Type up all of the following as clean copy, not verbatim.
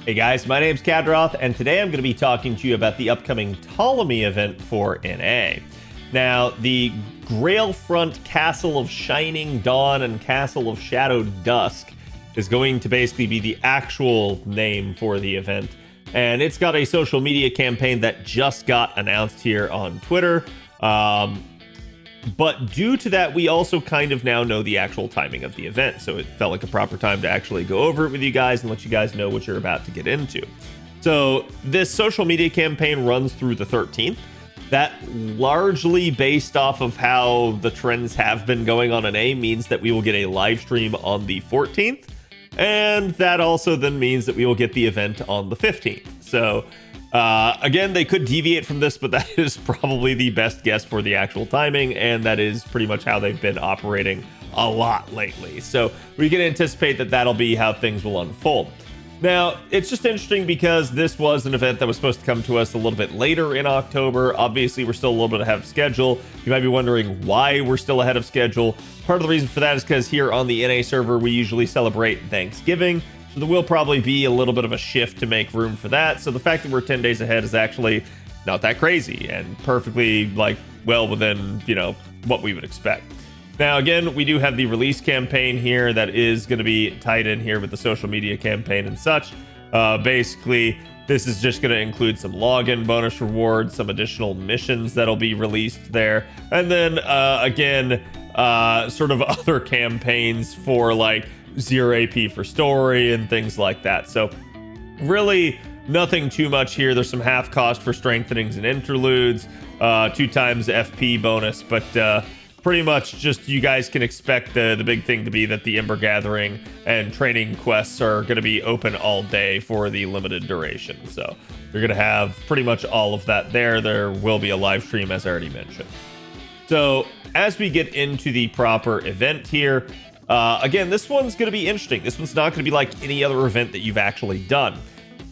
Hey guys, my name's Khadroth, and today I'm going to be talking to you about the upcoming Ptolemy event for NA. Now, the Grail Front Castle of Shining Dawn and Castle of Shadowed Dusk is going to basically be the actual name for the event, and it's got a social media campaign that just got announced here on Twitter. But due to that, we also kind of now know the actual timing of the event, so it felt like a proper time to actually go over it with you guys and let you guys know what you're about to get into. So this social media campaign runs through the 13th. That, largely based off of how the trends have been going on NA, means that we will get a live stream on the 14th, and that also then means that we will get the event on the 15th. So again, they could deviate from this, but that is probably the best guess for the actual timing, and that is pretty much how they've been operating a lot lately. So we can anticipate that that'll be how things will unfold. Now, it's just interesting because this was an event that was supposed to come to us a little bit later in October. Obviously, we're still a little bit ahead of schedule. You might be wondering why we're still ahead of schedule. Part of the reason for that is because here on the NA server, we usually celebrate Thanksgiving. So there will probably be a little bit of a shift to make room for that. So the fact that we're 10 days ahead is actually not that crazy and perfectly well within, what we would expect. Now, again, we do have the release campaign here that is going to be tied in here with the social media campaign and such. Basically, this is just going to include some login bonus rewards, some additional missions that'll be released there. And then, again, sort of other campaigns for 0 AP for story and things like that. So really nothing too much here. There's some half cost for strengthenings and interludes, 2 times FP bonus, but pretty much just you guys can expect the big thing to be that the Ember Gathering and training quests are going to be open all day for the limited duration. So you're going to have pretty much all of that there. There will be a live stream, as I already mentioned. So as we get into the proper event here, again, this one's going to be interesting. This one's not going to be like any other event that you've actually done.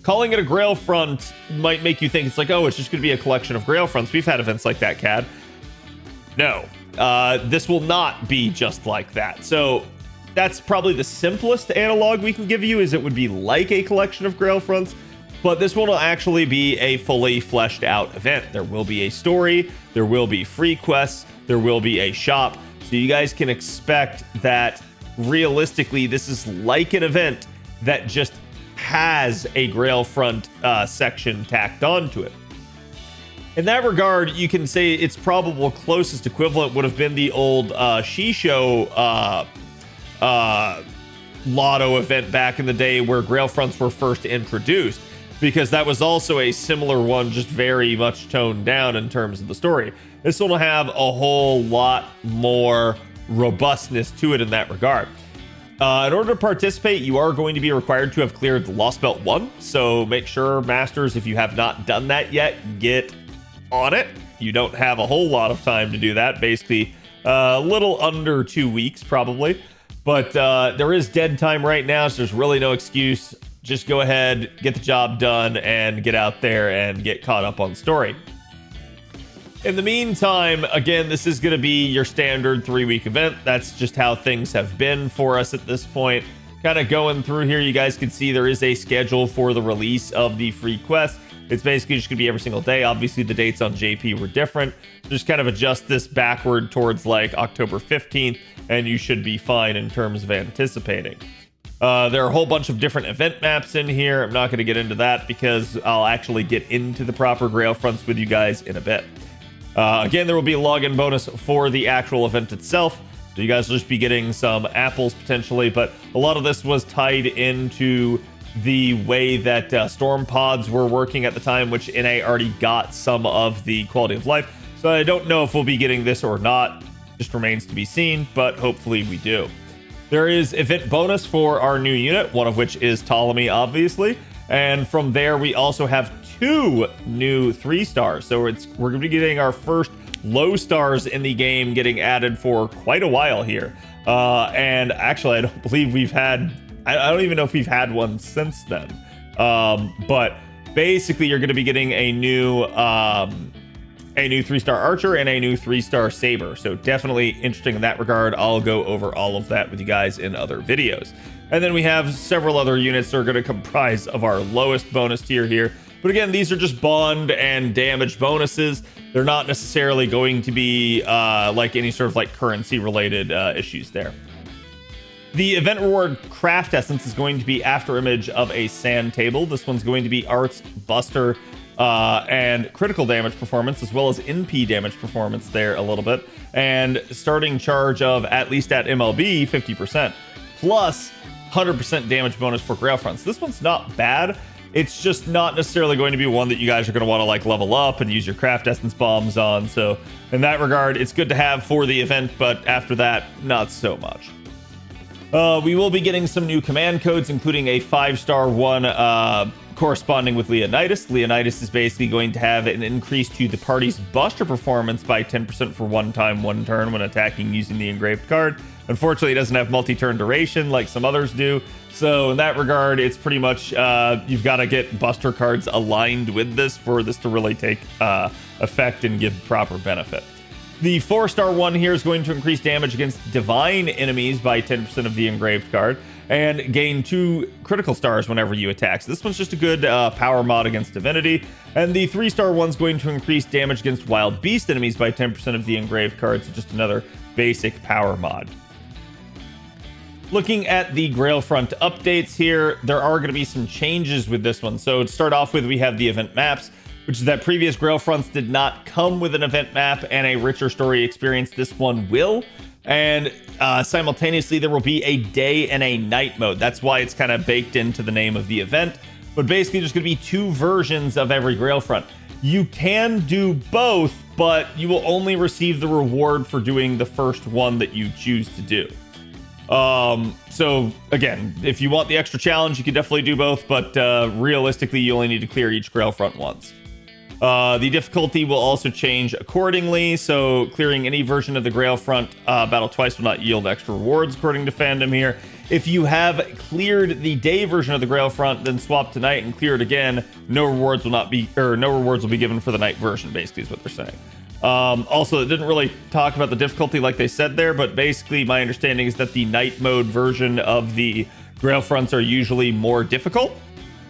Calling it a Grail Front might make you think it's it's just going to be a collection of Grail Fronts. We've had events like that, Cad. No, this will not be just like that. So that's probably the simplest analog we can give you, is it would be like a collection of Grail Fronts, but this one will actually be a fully fleshed out event. There will be a story, there will be free quests, there will be a shop. So you guys can expect that realistically, this is like an event that just has a Grail Front section tacked onto it. In that regard, you can say its probable closest equivalent would have been the old Shisho Lotto event back in the day where Grail Fronts were first introduced, because that was also a similar one, just very much toned down in terms of the story. This one will have a whole lot more robustness to it in that regard. In order to participate, you are going to be required to have cleared the Lost Belt 1, so make sure, Masters, if you have not done that yet, get on it. You don't have a whole lot of time to do that, basically a little under 2 weeks probably, but there is dead time right now, so there's really no excuse. Just go ahead, get the job done, and get out there and get caught up on story. In the meantime, again, this is going to be your standard 3-week event. That's just how things have been for us at this point. Kind of going through here, you guys can see there is a schedule for the release of the free quest. It's basically just going to be every single day. Obviously, the dates on JP were different. Just kind of adjust this backward towards October 15th, and you should be fine in terms of anticipating. There are a whole bunch of different event maps in here. I'm not going to get into that because I'll actually get into the proper Grail Fronts with you guys in a bit. Again, there will be a login bonus for the actual event itself. So you guys will just be getting some apples potentially, but a lot of this was tied into the way that storm pods were working at the time, which NA already got some of the quality of life. So I don't know if we'll be getting this or not. Just remains to be seen, but hopefully we do. There is event bonus for our new unit, one of which is Ptolemy, obviously. And from there, we also have 2 new 3-stars. So we're going to be getting our first low stars in the game getting added for quite a while here. And actually, I don't believe we've had... I don't even know if we've had one since then. But basically, you're going to be getting a new a new 3-star archer, and a new 3-star saber. So definitely interesting in that regard. I'll go over all of that with you guys in other videos. And then we have several other units that are going to comprise of our lowest bonus tier here. But again, these are just bond and damage bonuses. They're not necessarily going to be like any sort of like currency related issues there. The event reward craft essence is going to be after image of a sand table. This one's going to be arts, buster, and critical damage performance, as well as NP damage performance there a little bit. And starting charge of, at least at MLB, 50%, plus 100% damage bonus for Grail Front. So this one's not bad. It's just not necessarily going to be one that you guys are going to want to like level up and use your craft essence bombs on. So in that regard, it's good to have for the event, but after that, not so much. We will be getting some new command codes, including a 5-star one corresponding with Leonidas. Leonidas is basically going to have an increase to the party's buster performance by 10% for one time, one turn when attacking using the engraved card. Unfortunately, it doesn't have multi-turn duration like some others do. So in that regard, it's pretty much you've got to get buster cards aligned with this for this to really take effect and give proper benefit. The 4-star one here is going to increase damage against divine enemies by 10% of the engraved card and gain 2 critical stars whenever you attack. So this one's just a good power mod against divinity. And the 3-star one's going to increase damage against wild beast enemies by 10% of the engraved cards. So just another basic power mod. Looking at the Grail Front updates here, there are going to be some changes with this one. So to start off with, we have the event maps, which is that previous Grail Fronts did not come with an event map and a richer story experience. This one will. And simultaneously, there will be a day and a night mode. That's why it's kind of baked into the name of the event. But basically, there's going to be 2 versions of every Grail Front. You can do both, but you will only receive the reward for doing the first one that you choose to do. So again, if you want the extra challenge, you can definitely do both, but realistically, you only need to clear each Grail Front once. The difficulty will also change accordingly, so clearing any version of the Grail Front battle twice will not yield extra rewards according to fandom here. If you have cleared the day version of the Grail Front, then swap to night and clear it again, no rewards will be given for the night version, basically is what they're saying. Also, it didn't really talk about the difficulty like they said there, but basically my understanding is that the night mode version of the Grail Fronts are usually more difficult.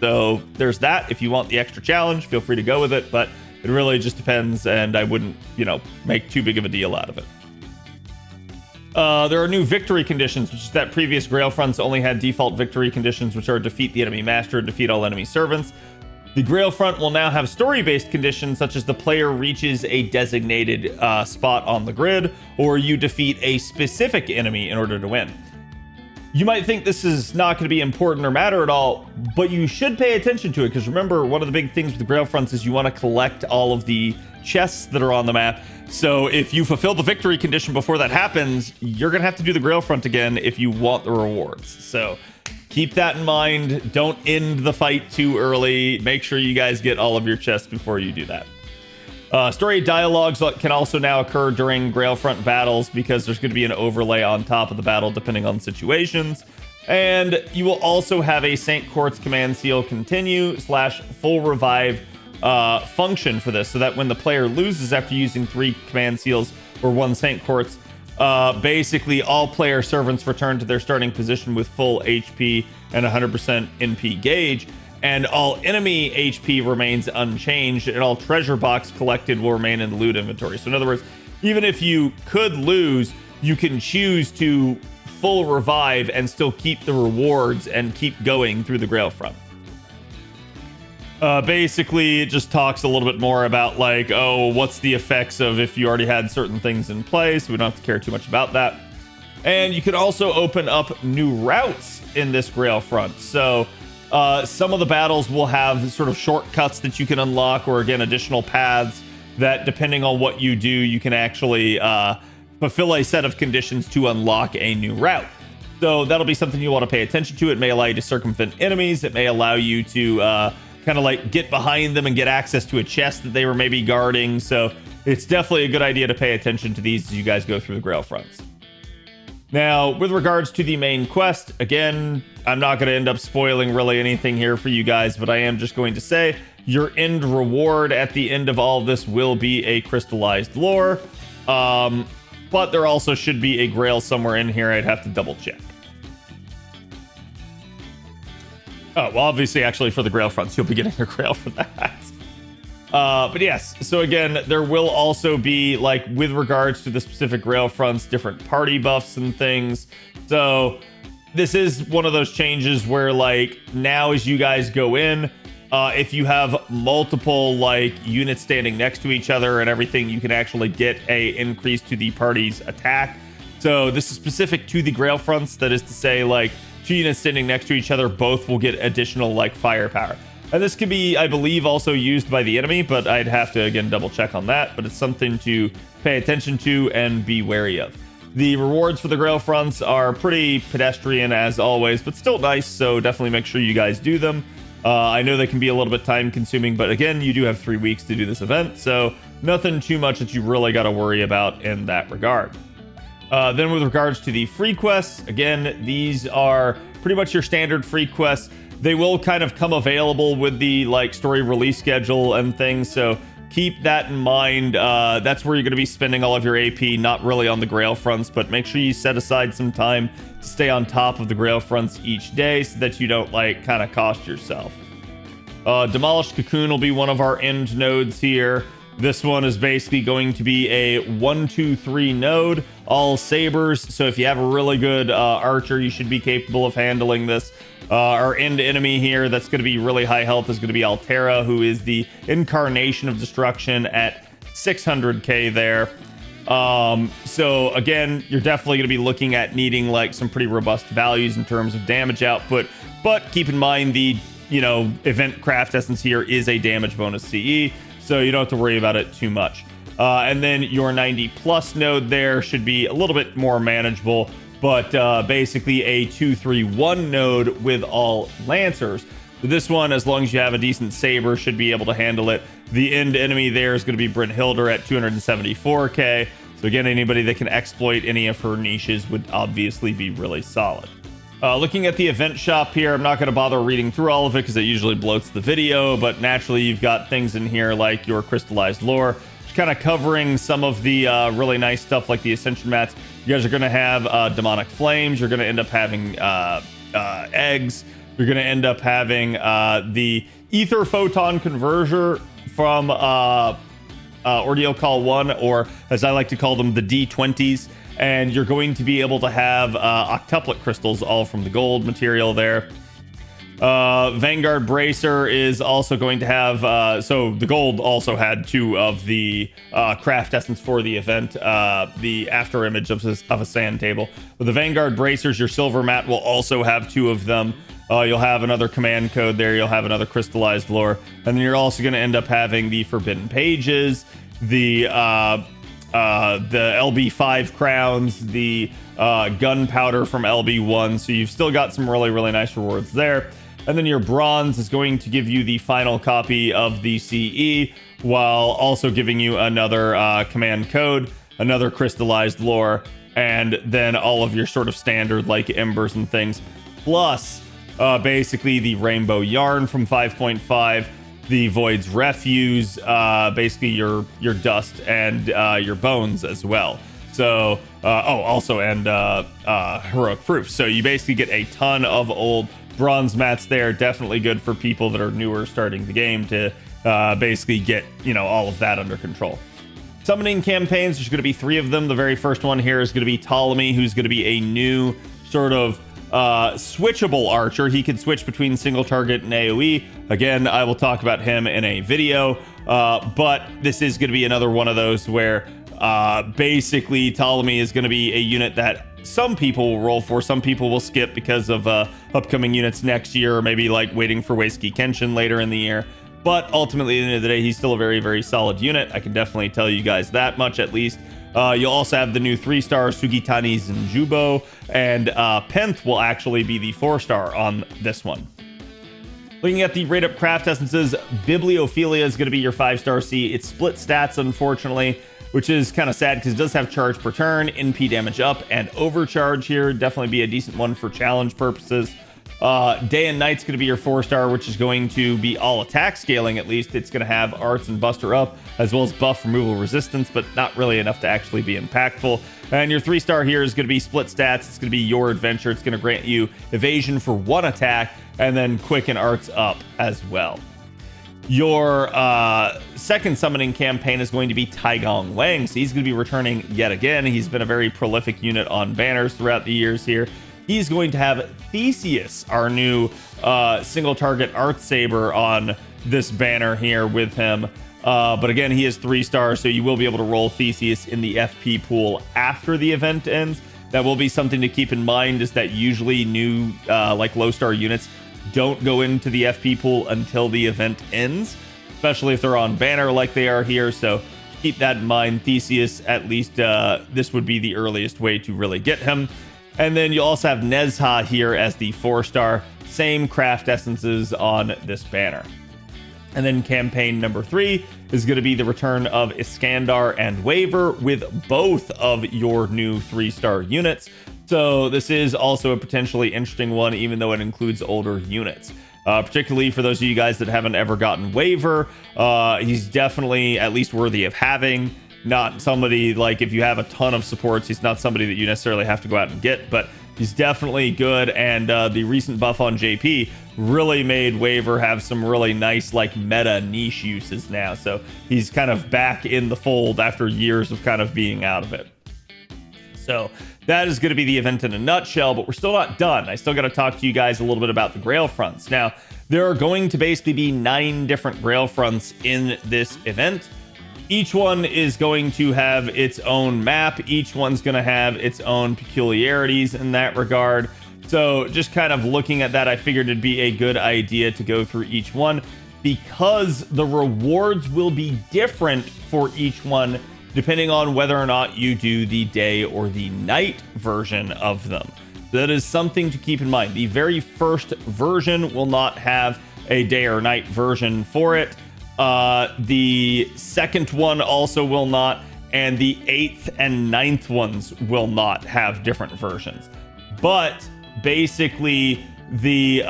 So there's that. If you want the extra challenge, feel free to go with it, but it really just depends, and I wouldn't, make too big of a deal out of it. There are new victory conditions, which is that previous Grail Fronts only had default victory conditions, which are defeat the enemy master and defeat all enemy servants. The Grail Front will now have story-based conditions, such as the player reaches a designated spot on the grid, or you defeat a specific enemy in order to win. You might think this is not going to be important or matter at all, but you should pay attention to it, because remember, one of the big things with the Grail Fronts is you want to collect all of the chests that are on the map. So if you fulfill the victory condition before that happens, you're going to have to do the Grail Front again if you want the rewards. So keep that in mind. Don't end the fight too early. Make sure you guys get all of your chests before you do that. Story dialogues can also now occur during Grail Front battles, because there's going to be an overlay on top of the battle depending on situations. And you will also have a St. Quartz command seal continue / full revive function for this, so that when the player loses after using 3 command seals or 1 St. Quartz, basically all player servants return to their starting position with full HP and 100% NP gauge, and all enemy HP remains unchanged, and all treasure box collected will remain in the loot inventory. So in other words, even if you could lose, you can choose to full revive and still keep the rewards and keep going through the Grail Front. Basically, it just talks a little bit more about like, oh, what's the effects of if you already had certain things in place. We don't have to care too much about that. And you can also open up new routes in this Grail Front. So some of the battles will have sort of shortcuts that you can unlock, or again, additional paths that, depending on what you do, you can actually fulfill a set of conditions to unlock a new route. So that'll be something you want to pay attention to. It may allow you to circumvent enemies. It may allow you to kind of like get behind them and get access to a chest that they were maybe guarding. So it's definitely a good idea to pay attention to these as you guys go through the Grail Fronts. Now, with regards to the main quest, again, I'm not going to end up spoiling really anything here for you guys, but I am just going to say Your end reward at the end of all of this will be a crystallized lore. But there also should be a grail somewhere in here. I'd have to double check. Oh, well, obviously, actually, for the Grail Fronts, you'll be getting a grail for that. But yes, so again, there will also be, like, with regards to the specific Grail Fronts, different party buffs and things. So this is one of those changes where, like, now as you guys go in, if you have multiple, like, units standing next to each other and everything, you can actually get a increase to the party's attack. So this is specific to the Grail Fronts. That is to say, like, 2 units standing next to each other, both will get additional, like, firepower. And this can be, I believe, also used by the enemy, but I'd have to, again, double check on that. But it's something to pay attention to and be wary of. The rewards for the Grail Fronts are pretty pedestrian, as always, but still nice, so definitely make sure you guys do them. I know they can be a little bit time-consuming, but again, you do have 3 weeks to do this event, so nothing too much that you really got to worry about in that regard. Then with regards to the free quests, again, these are pretty much your standard free quests. They will kind of come available with the, like, story release schedule and things, so keep that in mind. That's where you're going to be spending all of your AP, not really on the Grail Fronts, but make sure you set aside some time to stay on top of the Grail Fronts each day so that you don't, like, kind of cost yourself. Demolished Cocoon will be one of our end nodes here. This one is basically going to be a 1-2-3 node, all sabers. So if you have a really good archer, you should be capable of handling this. Our end enemy here that's going to be really high health is going to be Altera, who is the incarnation of destruction at 600k there. So again, you're definitely going to be looking at needing, like, some pretty robust values in terms of damage output, but keep in mind the, you know, event craft essence here is a damage bonus CE, so you don't have to worry about it too much. And then your 90 plus node there should be a little bit more manageable, but basically a 2-3-1 node with all lancers. So this one, as long as you have a decent saber, should be able to handle it. The end enemy there is going to be Brynhildr at 274k. So again, anybody that can exploit any of her niches would obviously be really solid. Looking at the event shop here, I'm not going to bother reading through all of it because it usually bloats the video, but naturally you've got things in here like your crystallized lore, kind of covering some of the really nice stuff like the ascension mats. You guys are going to have demonic flames. You're going to end up having eggs. You're going to end up having the ether photon converter from Ordeal Call 1, or as I like to call them, the D20s. And you're going to be able to have octuplet crystals, all from the gold material there. Vanguard Bracer is also going to have, so the gold also had 2 of the craft essence for the event, the after image of a sand table. With the Vanguard Bracers, your silver mat will also have 2 of them. You'll have another command code there. You'll have another crystallized lore. And then you're also going to end up having the Forbidden Pages, the LB5 crowns, the gunpowder from LB1. So you've still got some really, really nice rewards there. And then your bronze is going to give you the final copy of the CE, while also giving you another command code, another crystallized lore, and then all of your sort of standard, like, embers and things, plus basically the rainbow yarn from 5.5, the Void's refuse, basically your dust, and your bones as well. So, also, and heroic proof. So you basically get a ton of old bronze mats there. Definitely good for people that are newer starting the game to basically get, you know, all of that under control. Summoning campaigns, there's going to be 3 of them. The very first one here is going to be Ptolemy, who's going to be a new sort of switchable archer. He can switch between single target and AoE. Again, I will talk about him in a video, but this is going to be another one of those where basically Ptolemy is going to be a unit that some people will roll for, some people will skip because of upcoming units next year, or maybe like waiting for Weisky Kenshin later in the year. But ultimately, at the end of the day, he's still a very, very solid unit. I can definitely tell you guys that much, at least. You'll also have the new 3-star Sugitani Zenjubo, and Penth will actually be the 4-star on this one. Looking at the rate-up craft essences, Bibliophilia is going to be your 5-star C. It's split stats, unfortunately, which is kind of sad because it does have charge per turn, NP damage up, and overcharge here. Definitely be a decent one for challenge purposes. Day and Night's going to be your 4-star, which is going to be all attack scaling. At least it's going to have arts and buster up, as well as buff removal resistance, but not really enough to actually be impactful. And your 3-star here is going to be split stats. It's going to be your adventure. It's going to grant you evasion for 1 attack, and then quick and arts up as well. Your second summoning campaign is going to be Taigong Wang. So he's going to be returning yet again. He's been a very prolific unit on banners throughout the years here. He's going to have Theseus, our new single target Art Saber, on this banner here with him. But again, he is 3-star, so you will be able to roll Theseus in the FP pool after the event ends. That will be something to keep in mind, is that usually new like low-star units don't go into the FP pool until the event ends, especially if they're on banner like they are here. So keep that in mind. Theseus, at least this would be the earliest way to really get him. And then you also have Nezha here as the 4-star, same craft essences on this banner. And then campaign number 3 is going to be the return of Iskandar and Waver with both of your new 3-star units. So this is also a potentially interesting one, even though it includes older units. Particularly for those of you guys that haven't ever gotten Waver, he's definitely at least worthy of having. Not somebody, like, if you have a ton of supports, he's not somebody that you necessarily have to go out and get, but he's definitely good. And the recent buff on JP really made Waver have some really nice, like, meta niche uses now. So he's kind of back in the fold after years of kind of being out of it. So that is going to be the event in a nutshell, but we're still not done. I still got to talk to you guys a little bit about the Grail Fronts. Now, there are going to basically be 9 different Grail Fronts in this event. Each one is going to have its own map. Each one's going to have its own peculiarities in that regard. So just kind of looking at that, I figured it'd be a good idea to go through each one, because the rewards will be different for each one depending on whether or not you do the day or the night version of them. That is something to keep in mind. The very first version will not have a day or night version for it. The second one also will not, and the 8th and 9th ones will not have different versions. But basically, the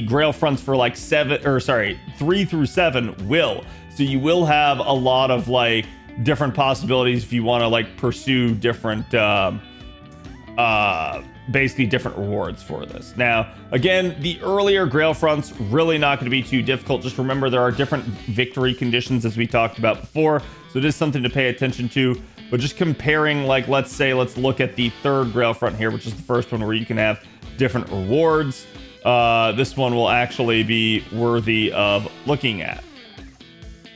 Grail Fronts for like 3 through 7 will. So you will have a lot of like different possibilities if you want to like pursue different basically different rewards for this. Now, again, the earlier Grail Fronts really not going to be too difficult. Just remember there are different victory conditions, as we talked about before, so it is something to pay attention to. But just comparing, like, let's look at the 3rd Grail Front here, which is the first one where you can have different rewards. This one will actually be worthy of looking at.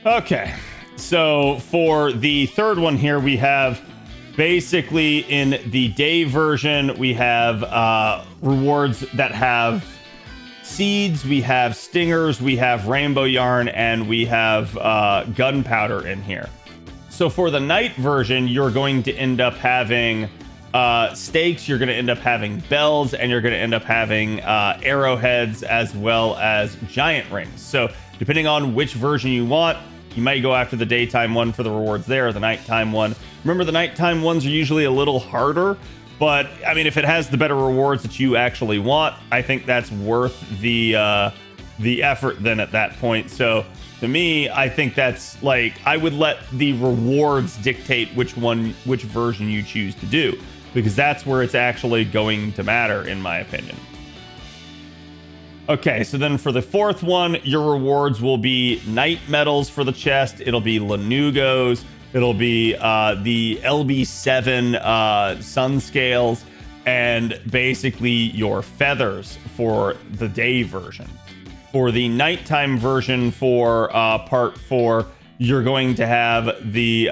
Okay, so for the 3rd one here, we have basically in the day version, we have rewards that have seeds, we have stingers, we have rainbow yarn, and we have gunpowder in here. So for the night version, you're going to end up having stakes, you're going to end up having bells, and you're going to end up having arrowheads, as well as giant rings. So depending on which version you want, you might go after the daytime one for the rewards there, or the nighttime one. Remember, the nighttime ones are usually a little harder, but I mean, if it has the better rewards that you actually want, I think that's worth the effort then at that point. So to me, I think that's like, I would let the rewards dictate which version you choose to do, because that's where it's actually going to matter, in my opinion. Okay, so then for the 4th one, your rewards will be night medals for the chest. It'll be Lanugos. It'll be the LB7 sun scales, and basically your feathers for the day version. For the nighttime version for part 4, you're going to have the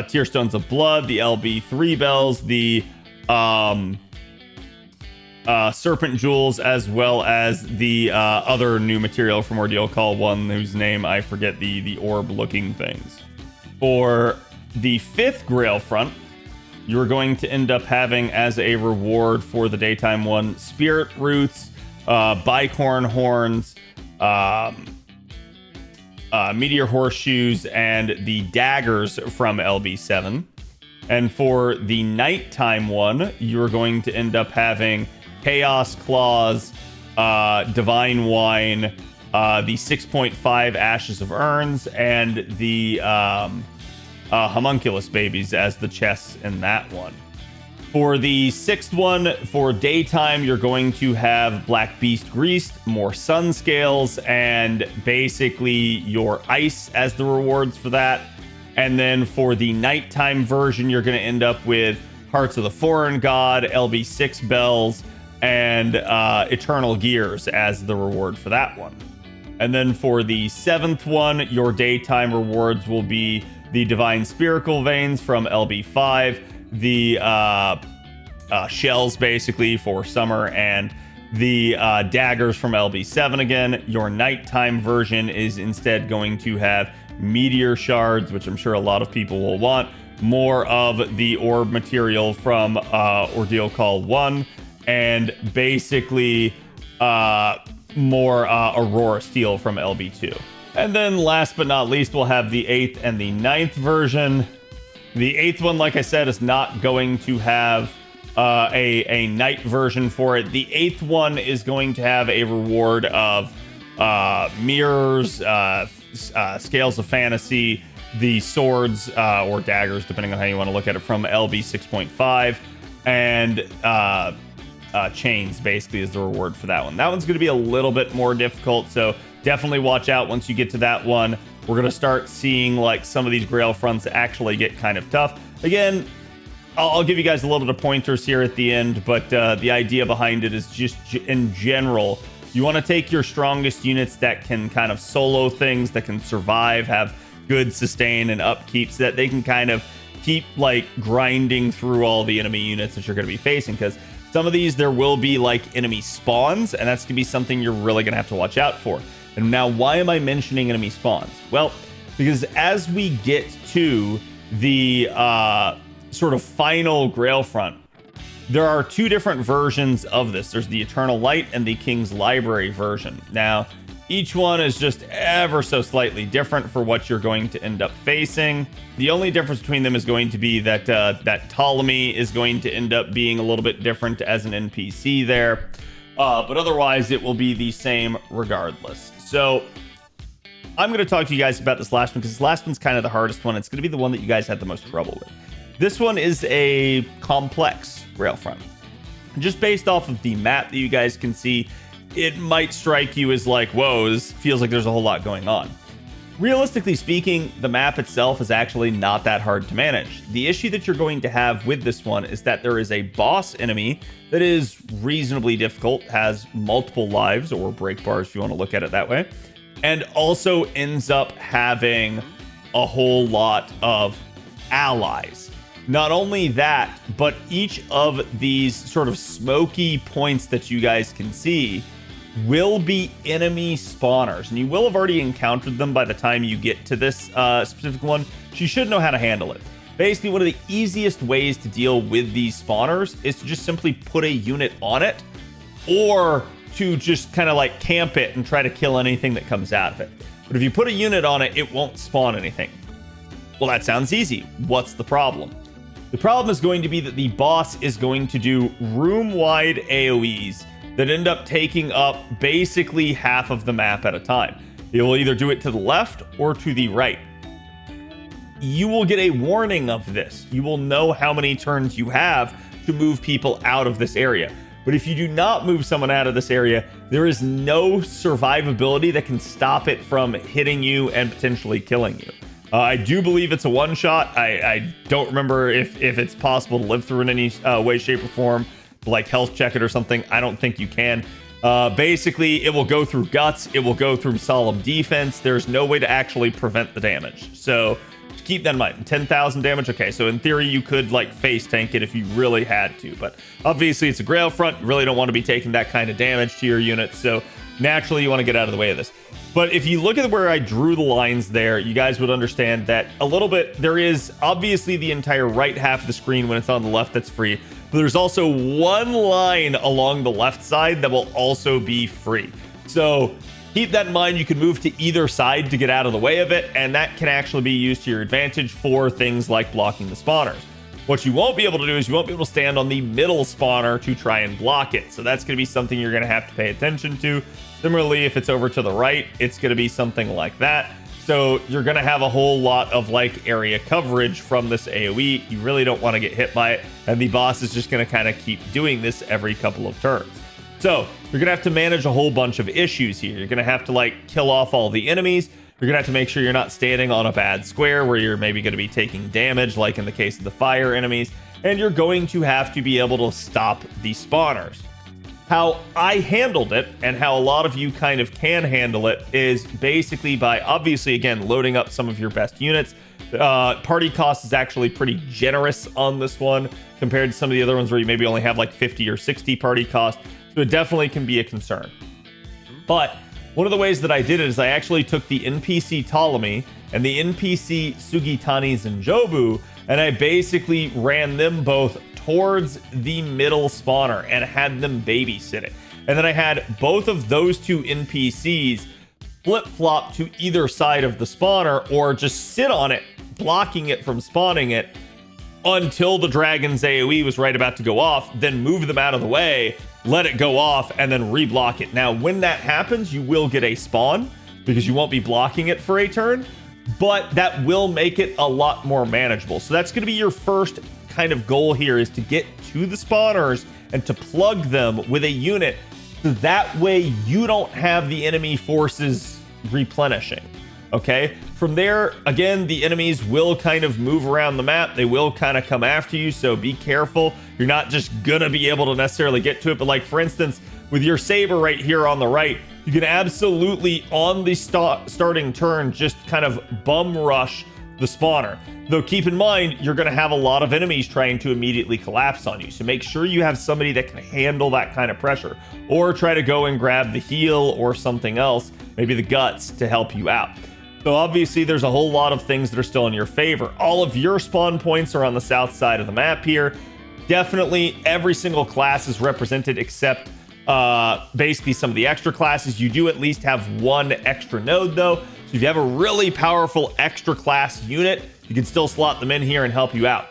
Tear Stones of Blood, the LB3 bells, the Serpent Jewels, as well as the other new material from Ordeal Call 1, whose name I forget, the orb-looking things. For the 5th Grail Front, you're going to end up having as a reward for the daytime one, Spirit Roots, Bicorn Horns, Meteor Horseshoes, and the Daggers from LB7. And for the nighttime one, you're going to end up having Chaos Claws, Divine Wine, the 6.5 Ashes of Urns, and the Homunculus Babies as the chests in that one. For the sixth one, for daytime, you're going to have Black Beast Greased, more Sun Scales, and basically your ice as the rewards for that. And then for the nighttime version, you're going to end up with Hearts of the Foreign God, LB6 Bells, and Eternal Gears as the reward for that one. And then for the seventh one, your daytime rewards will be the Divine Spherical Veins from LB5, the shells basically for summer, and the daggers from LB7 again. Your nighttime version is instead going to have meteor shards, which I'm sure a lot of people will want, more of the orb material from Ordeal Call 1, and basically more Aurora Steel from LB2. And then last but not least, we'll have the 8th and the 9th version. The 8th one, like I said, is not going to have a night version for it. The 8th one is going to have a reward of mirrors, scales of fantasy, the swords or daggers, depending on how you want to look at it, from LB 6.5, and chains basically is the reward for that one. That one's going to be a little bit more difficult, so definitely watch out once you get to that one. We're going to start seeing like some of these Grail Fronts actually get kind of tough. Again, I'll give you guys a little bit of pointers here at the end, but the idea behind it is just in general, you want to take your strongest units that can kind of solo things, that can survive, have good sustain and upkeep, so that they can kind of keep like grinding through all the enemy units that you're going to be facing, because some of these there will be like enemy spawns, and that's going to be something you're really going to have to watch out for. And now, why am I mentioning enemy spawns? Well, because as we get to the sort of final Grail Front, there are two different versions of this. There's the Eternal Light and the King's Library version. Now, each one is just ever so slightly different for what you're going to end up facing. The only difference between them is going to be that that Ptolemy is going to end up being a little bit different as an NPC there. But otherwise, it will be the same regardless. So I'm going to talk to you guys about this last one, because this last one's kind of the hardest one. It's going to be the one that you guys had the most trouble with. This one is a complex Grail Front. Just based off of the map that you guys can see, it might strike you as like, whoa, this feels like there's a whole lot going on. Realistically speaking, the map itself is actually not that hard to manage. The issue that you're going to have with this one is that there is a boss enemy that is reasonably difficult, has multiple lives or break bars if you want to look at it that way, and also ends up having a whole lot of allies. Not only that, but each of these sort of smoky points that you guys can see will be enemy spawners, and you will have already encountered them by the time you get to this specific one. So you should know how to handle it. Basically, one of the easiest ways to deal with these spawners is to just simply put a unit on it, or to just kind of like camp it and try to kill anything that comes out of it. But if you put a unit on it, it won't spawn anything. Well, that sounds easy. What's the problem? The problem is going to be that the boss is going to do room-wide AoEs that end up taking up basically half of the map at a time. It will either do it to the left or to the right. You will get a warning of this. You will know how many turns you have to move people out of this area. But if you do not move someone out of this area, there is no survivability that can stop it from hitting you and potentially killing you. I do believe it's a one-shot. I don't remember if it's possible to live through in any way, shape, or form, like health check it or something. I don't think you can. Basically, it will go through guts. It will go through solemn defense. There's no way to actually prevent the damage. So just keep that in mind. 10,000 damage. Okay, so in theory, you could like face tank it if you really had to. But obviously, it's a Grail Front. You really don't want to be taking that kind of damage to your units. So naturally, you want to get out of the way of this. But if you look at where I drew the lines there, you guys would understand that a little bit, there is obviously the entire right half of the screen when it's on the left that's free. But there's also one line along the left side that will also be free. So keep that in mind. You can move to either side to get out of the way of it, and that can actually be used to your advantage for things like blocking the spawners. What you won't be able to do is you won't be able to stand on the middle spawner to try and block it. So that's going to be something you're going to have to pay attention to. Similarly, if it's over to the right, it's going to be something like that. So you're going to have a whole lot of like area coverage from this AoE. You really don't want to get hit by it. And the boss is just going to kind of keep doing this every couple of turns. So you're going to have to manage a whole bunch of issues here. You're going to have to like kill off all the enemies. You're going to have to make sure you're not standing on a bad square where you're maybe going to be taking damage, like in the case of the fire enemies. And you're going to have to be able to stop the spawners. How I handled it, and how a lot of you kind of can handle it, is basically by, obviously, again, loading up some of your best units. Party cost is actually pretty generous on this one compared to some of the other ones where you maybe only have like 50 or 60 party cost. So it definitely can be a concern. But one of the ways that I did it is I actually took the NPC Ptolemy and the NPC Sugitani Zenjobu, and I basically ran them both towards the middle spawner and had them babysit it. And then I had both of those two NPCs flip-flop to either side of the spawner or just sit on it, blocking it from spawning it until the dragon's AoE was right about to go off, then move them out of the way, let it go off, and then reblock it. Now, when that happens, you will get a spawn because you won't be blocking it for a turn, but that will make it a lot more manageable. So that's going to be your first kind of goal here, is to get to the spawners and to plug them with a unit, so that way you don't have the enemy forces replenishing. Okay, from there, again, the enemies will kind of move around the map. They will kind of come after you, so be careful. You're not just gonna be able to necessarily get to it, but like, for instance, with your saber right here on the right, you can absolutely, on the starting turn, just kind of bum rush the spawner. Though keep in mind, you're gonna have a lot of enemies trying to immediately collapse on you, so make sure you have somebody that can handle that kind of pressure, or try to go and grab the heal or something else, maybe the guts, to help you out. So obviously there's a whole lot of things that are still in your favor. All of your spawn points are on the south side of the map here. Definitely every single class is represented except basically some of the extra classes. You do at least have one extra node though. So if you have a really powerful extra class unit, you can still slot them in here and help you out.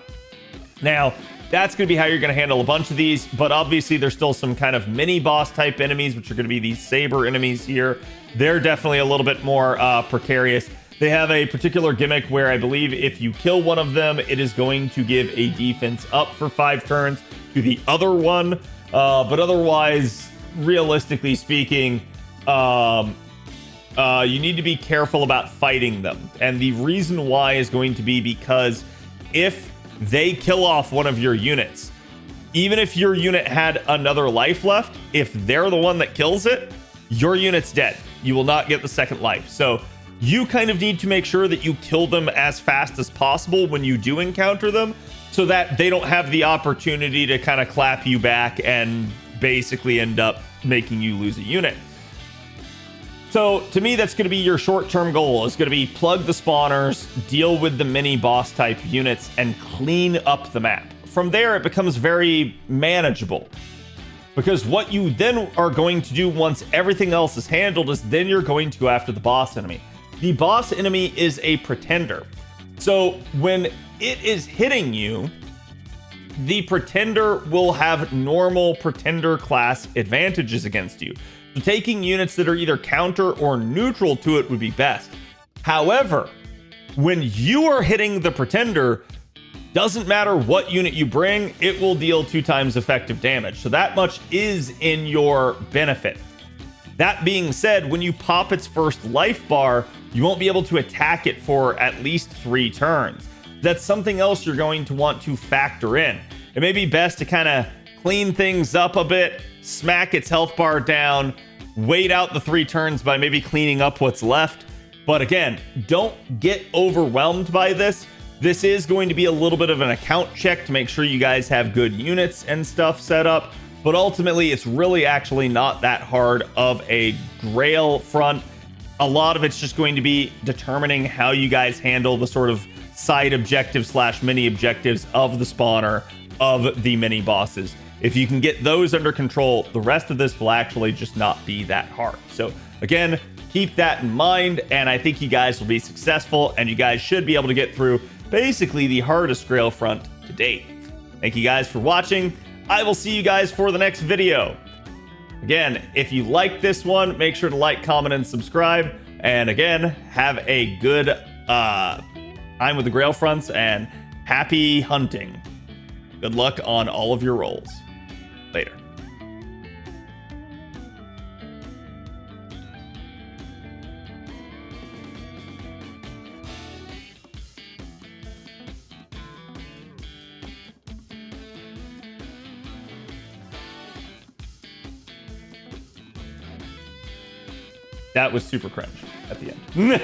Now, that's going to be how you're going to handle a bunch of these, but obviously there's still some kind of mini boss type enemies, which are going to be these saber enemies here. They're definitely a little bit more precarious. They have a particular gimmick where I believe if you kill one of them, it is going to give a defense up for 5 turns to the other one. But otherwise, realistically speaking, you need to be careful about fighting them. And the reason why is going to be because if they kill off one of your units, even if your unit had another life left, if they're the one that kills it, your unit's dead. You will not get the second life. So you kind of need to make sure that you kill them as fast as possible when you do encounter them, so that they don't have the opportunity to kind of clap you back and basically end up making you lose a unit. So to me, that's going to be your short-term goal. Is going to be plug the spawners, deal with the mini boss type units, and clean up the map. From there, it becomes very manageable, because what you then are going to do once everything else is handled is then you're going to go after the boss enemy. The boss enemy is a pretender. So when it is hitting you, the pretender will have normal pretender class advantages against you. So taking units that are either counter or neutral to it would be best. However, when you are hitting the pretender, doesn't matter what unit you bring, it will deal 2 times effective damage. So that much is in your benefit. That being said, when you pop its first life bar, you won't be able to attack it for at least 3 turns. That's something else you're going to want to factor in. It may be best to kind of clean things up a bit, smack its health bar down, wait out the 3 turns by maybe cleaning up what's left. But again, don't get overwhelmed by this. This is going to be a little bit of an account check to make sure you guys have good units and stuff set up. But ultimately, it's really actually not that hard of a Grail Front. A lot of it's just going to be determining how you guys handle the sort of side objectives / mini objectives of the spawner of the mini bosses. If you can get those under control, the rest of this will actually just not be that hard. So again, keep that in mind, and I think you guys will be successful, and you guys should be able to get through basically the hardest Grail Front to date. Thank you guys for watching. I will see you guys for the next video. Again, if you like this one, make sure to like, comment, and subscribe. And again, have a good time with the Grail Fronts and happy hunting. Good luck on all of your rolls. Later. That was super cringe at the end.